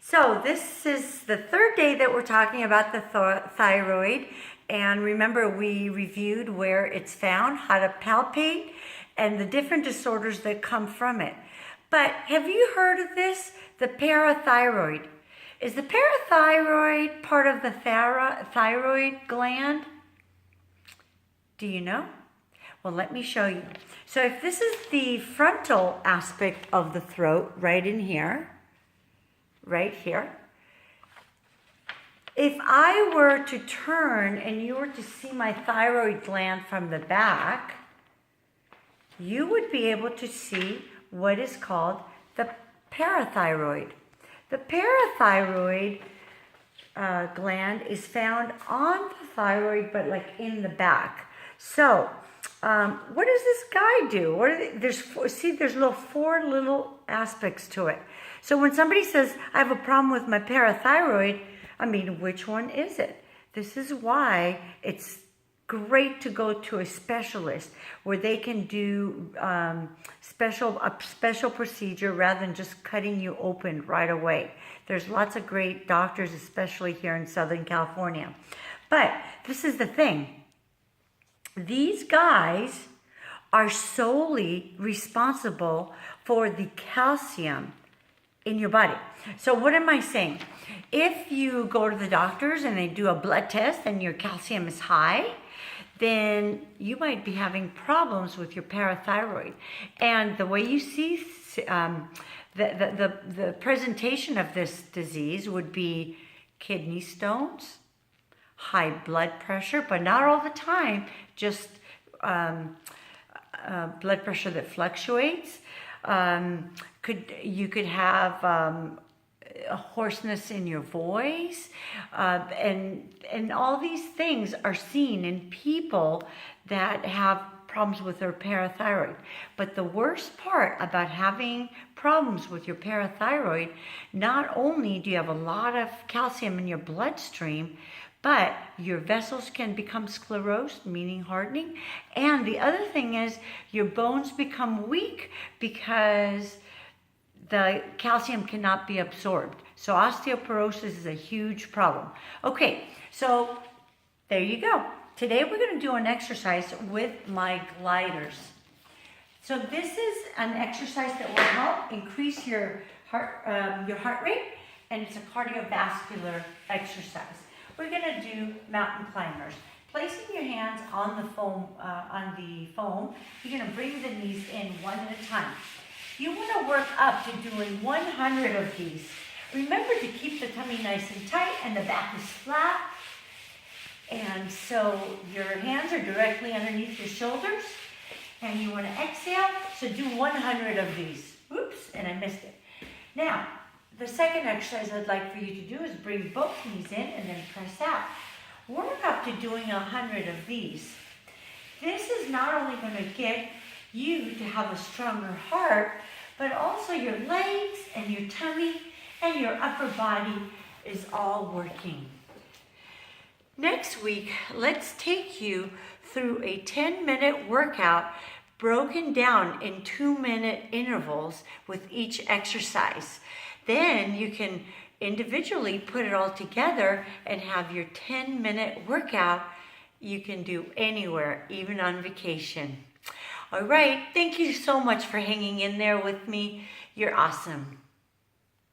So this is the third day that we're talking about the thyroid. And remember, we reviewed where it's found, how to palpate, and the different disorders that come from it. But have you heard of this? The parathyroid. Is the parathyroid part of the thyroid gland? Do you know? Well, let me show you. So if this is the frontal aspect of the throat, right in here, right here. If I were to turn and you were to see my thyroid gland from the back, you would be able to see what is called the parathyroid. The parathyroid gland is found on the thyroid, but like in the back. So, what does this guy do? What are they, there's four little aspects to it. So when somebody says, I have a problem with my parathyroid, I mean, which one is it? This is why it's great to go to a specialist where they can do a special procedure rather than just cutting you open right away. There's lots of great doctors, especially here in Southern California. But this is the thing. These guys are solely responsible for the calcium in your body. So what am I saying? If you go to the doctors and they do a blood test and your calcium is high, then you might be having problems with your parathyroid. And the way you see the presentation of this disease would be kidney stones, high blood pressure, but not all the time, just blood pressure that fluctuates. You could have a hoarseness in your voice, and all these things are seen in people that have problems with their parathyroid. But the worst part about having problems with your parathyroid, not only do you have a lot of calcium in your bloodstream, but your vessels can become sclerosed, meaning hardening. And the other thing is your bones become weak because the calcium cannot be absorbed. So osteoporosis is a huge problem. Okay, so there you go. Today we're going to do an exercise with my gliders. So this is an exercise that will help increase your heart rate, and it's a cardiovascular exercise. We're going to do mountain climbers. Placing your hands on the foam, you're going to bring the knees in one at a time. You want to work up to doing 100 of these. Remember to keep the tummy nice and tight and the back is flat. And so your hands are directly underneath your shoulders. And you want to exhale, so do 100 of these. Oops, and I missed it. Now, the second exercise I'd like for you to do is bring both knees in and then press out. Work up to doing 100 of these. This is not only going to get you to have a stronger heart, but also your legs and your tummy and your upper body is all working. Next week, let's take you through a 10-minute workout broken down in 2-minute intervals with each exercise. Then you can individually put it all together and have your 10-minute workout you can do anywhere, even on vacation. All right, thank you so much for hanging in there with me. You're awesome.